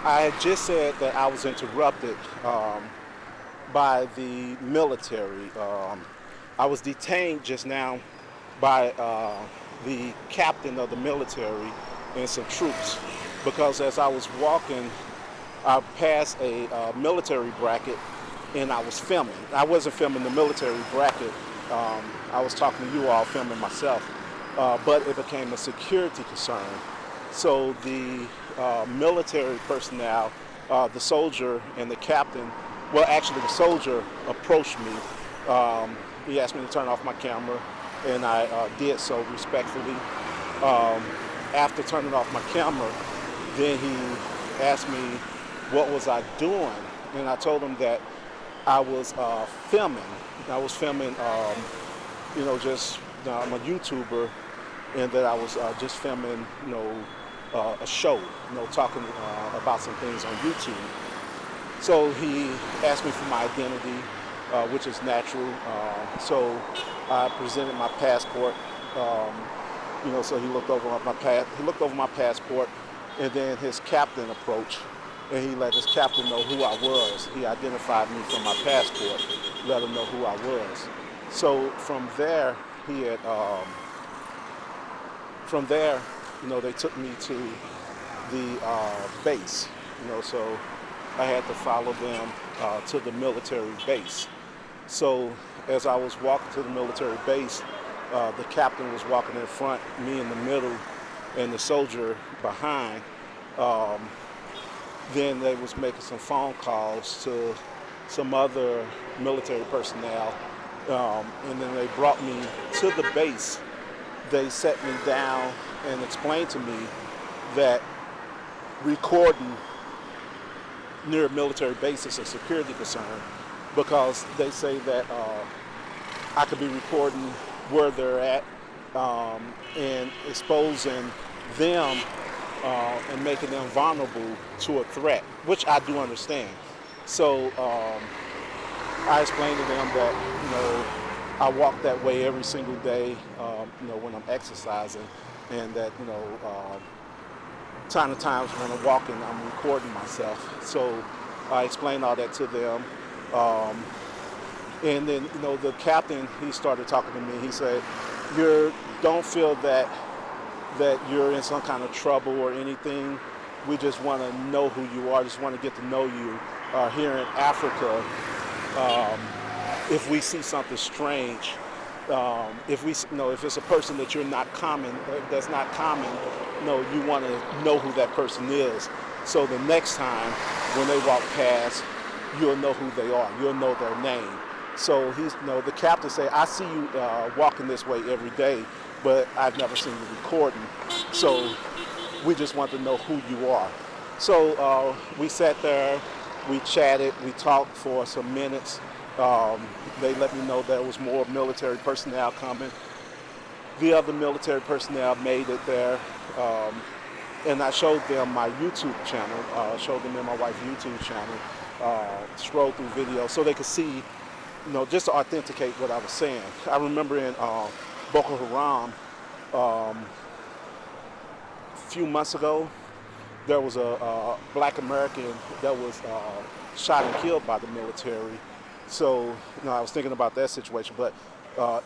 I had just said that I was interrupted by the military. I was detained just now by the captain of the military and some troops because as I was walking, I passed a military bracket and I was filming. I wasn't filming the military bracket. I was talking to you all, filming myself, but it became a security concern. So the military personnel, the soldier and the captain, well, actually the soldier approached me. He asked me to turn off my camera, and I did so respectfully. After turning off my camera, then he asked me what was I doing, and I told him that I was filming. I was filming, just I'm a YouTuber, and that I was just filming, a show, talking about some things on YouTube. So he asked me for my identity, which is natural. So I presented my passport. So he looked over my passport, and then his captain approached, and he let his captain know who I was. He identified me from my passport, let him know who I was. So from there, they took me to the base. So I had to follow them to the military base. So as I was walking to the military base, the captain was walking in front, me in the middle, and the soldier behind. Then they was making some phone calls to some other military personnel, and then they brought me to the base. They set me down and explained to me that recording near a military base is a security concern because they say that I could be recording where they're at and exposing them and making them vulnerable to a threat, which I do understand. So I explained to them that, I walk that way every single day, when I'm exercising, and that, time to time when I'm walking, I'm recording myself. So I explained all that to them. And then, the captain, he started talking to me. He said, don't feel that you're in some kind of trouble or anything. We just want to know who you are, just want to get to know you. Here in Africa, if we see something strange, if it's a person that that's not common, you want to know who that person is. So the next time when they walk past, you'll know who they are. You'll know their name. So the captain said, I see you walking this way every day, but I've never seen you recording. So we just want to know who you are. So we sat there, we chatted, we talked for some minutes. They let me know there was more military personnel coming. The other military personnel made it there. And I showed them my YouTube channel, showed them in my wife's YouTube channel, scroll through videos so they could see, just to authenticate what I was saying. I remember in Boko Haram, a few months ago, there was a black American that was shot and killed by the military. So, I was thinking about that situation, but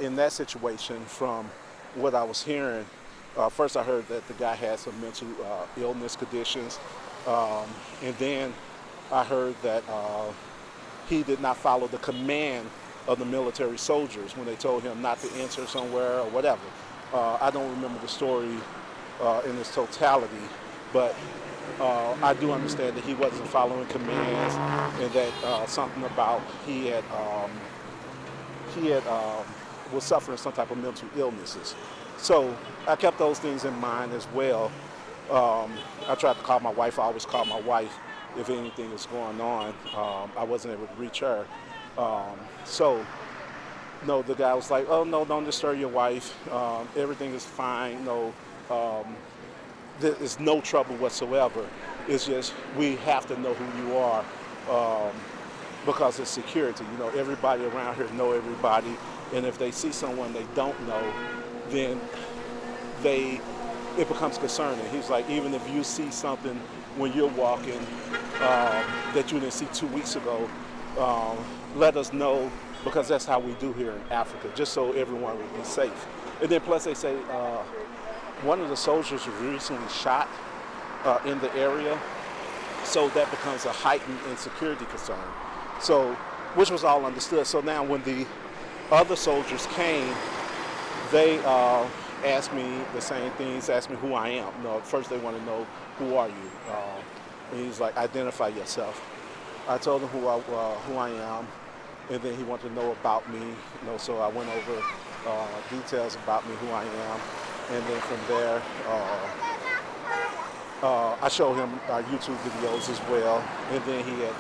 in that situation, from what I was hearing, first I heard that the guy had some mental illness conditions, and then I heard that he did not follow the command of the military soldiers when they told him not to enter somewhere or whatever. I don't remember the story in its totality, but I do understand that he wasn't following commands, and that something about he was suffering some type of mental illnesses. So I kept those things in mind as well. I tried to call my wife. I always call my wife if anything is going on. I wasn't able to reach her. The guy was like, oh, no, don't disturb your wife. Everything is fine. There's no trouble whatsoever. It's just we have to know who you are because it's security. Everybody around here know everybody, and if they see someone they don't know, then it becomes concerning. He's like, even if you see something when you're walking that you didn't see 2 weeks ago, let us know, because that's how we do here in Africa, just so everyone will be safe. And then plus they say one of the soldiers was recently shot in the area, so that becomes a heightened insecurity concern. So, which was all understood. So now when the other soldiers came, they asked me the same things, asked me who I am. First they want to know, who are you? And he's like, identify yourself. I told him who I am, and then he wanted to know about me. So I went over details about me, who I am, and then from there, I showed him YouTube videos as well, and then he had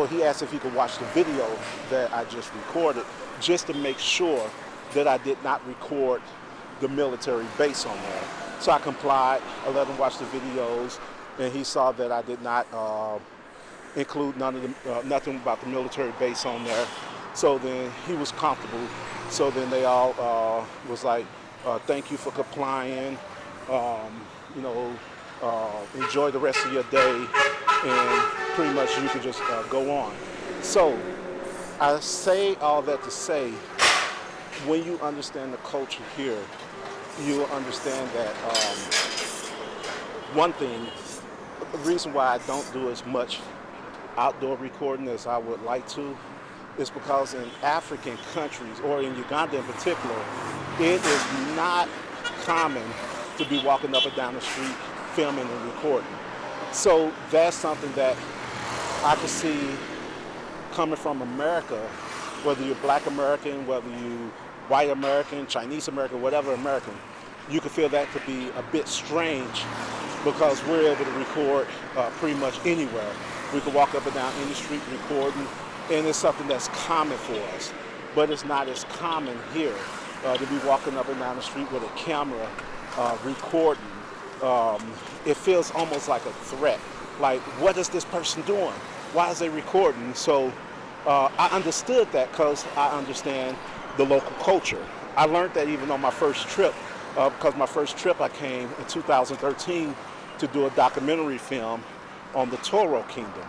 he asked if he could watch the video that I just recorded, just to make sure that I did not record the military base on there. So I complied. I let him watch the videos, and he saw that I did not include nothing about the military base on there. So then he was comfortable. So then they all was like, thank you for complying. Enjoy the rest of your day, and pretty much you can just go on. So I say all that to say, when you understand the culture here, you will understand that one thing, the reason why I don't do as much outdoor recording as I would like to is because in African countries, or in Uganda in particular, it is not common to be walking up and down the street filming and recording. So that's something that I could see coming from America, whether you're Black American, whether you white American, Chinese American, whatever American, you could feel that could be a bit strange, because we're able to record pretty much anywhere. We could walk up and down any street recording, and it's something that's common for us. But it's not as common here to be walking up and down the street with a camera recording. It feels almost like a threat. Like, what is this person doing? Why is they recording? So I understood that because I understand the local culture. I learned that even on my first trip, because my first trip I came in 2013 to do a documentary film on the Toro Kingdom.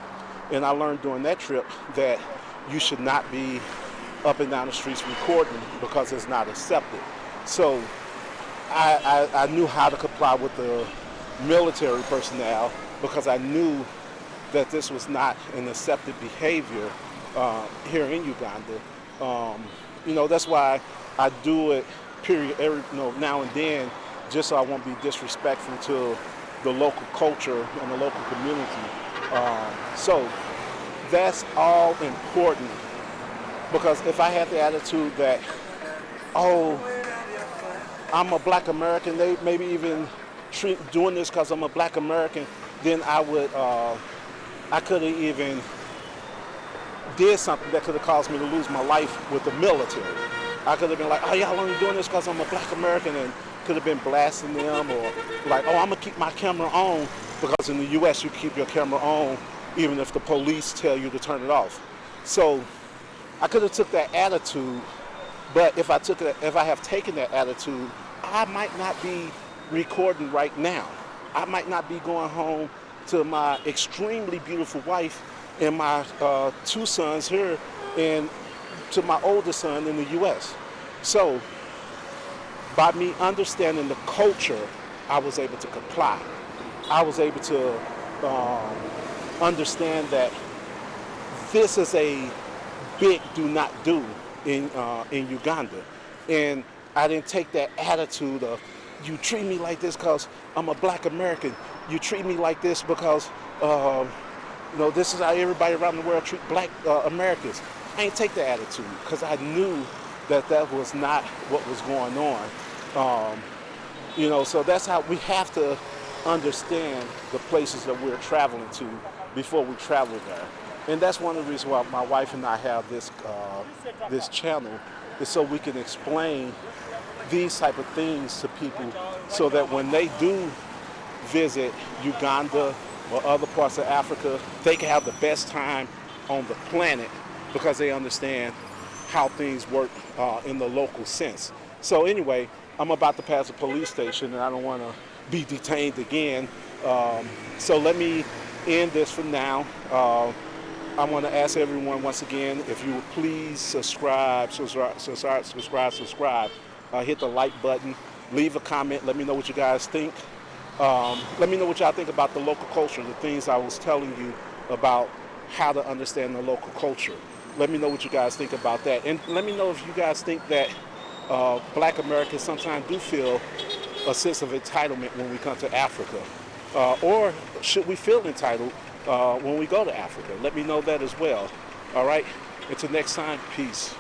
And I learned during that trip that you should not be up and down the streets recording because it's not accepted. So I knew how to comply with the military personnel, because I knew that this was not an accepted behavior here in Uganda. That's why I do it, period, now and then, just so I won't be disrespectful to the local culture and the local community. So that's all important, because if I had the attitude that, I'm a Black American, they maybe even doing this because I'm a Black American, then I could have even did something that could have caused me to lose my life with the military. I could have been like, y'all only doing this because I'm a Black American, and could have been blasting them, or like, I'm gonna keep my camera on, because in the US you keep your camera on even if the police tell you to turn it off. So I could have took that attitude, but if I have taken that attitude, I might not be recording right now. I might not be going home to my extremely beautiful wife and my 2 sons here, and to my oldest son in the US. So by me understanding the culture, I was able to comply. I was able to understand that this is a big do not do in Uganda. And I didn't take that attitude of, you treat me like this because I'm a Black American. You treat me like this because this is how everybody around the world treat Black Americans. I didn't take that attitude, because I knew that was not what was going on. So that's how we have to understand the places that we're traveling to before we travel there. And that's one of the reasons why my wife and I have this channel, is so we can explain these type of things to people, so that when they do visit Uganda or other parts of Africa, they can have the best time on the planet, because they understand how things work in the local sense. So anyway, I'm about to pass a police station and I don't want to be detained again. So let me end this for now. I want to ask everyone once again, if you would please subscribe. Hit the like button, leave a comment, let me know what you guys think. Let me know what y'all think about the local culture, the things I was telling you about how to understand the local culture. Let me know what you guys think about that. And let me know if you guys think that Black Americans sometimes do feel a sense of entitlement when we come to Africa. Or should we feel entitled when we go to Africa? Let me know that as well. All right? Until next time, peace.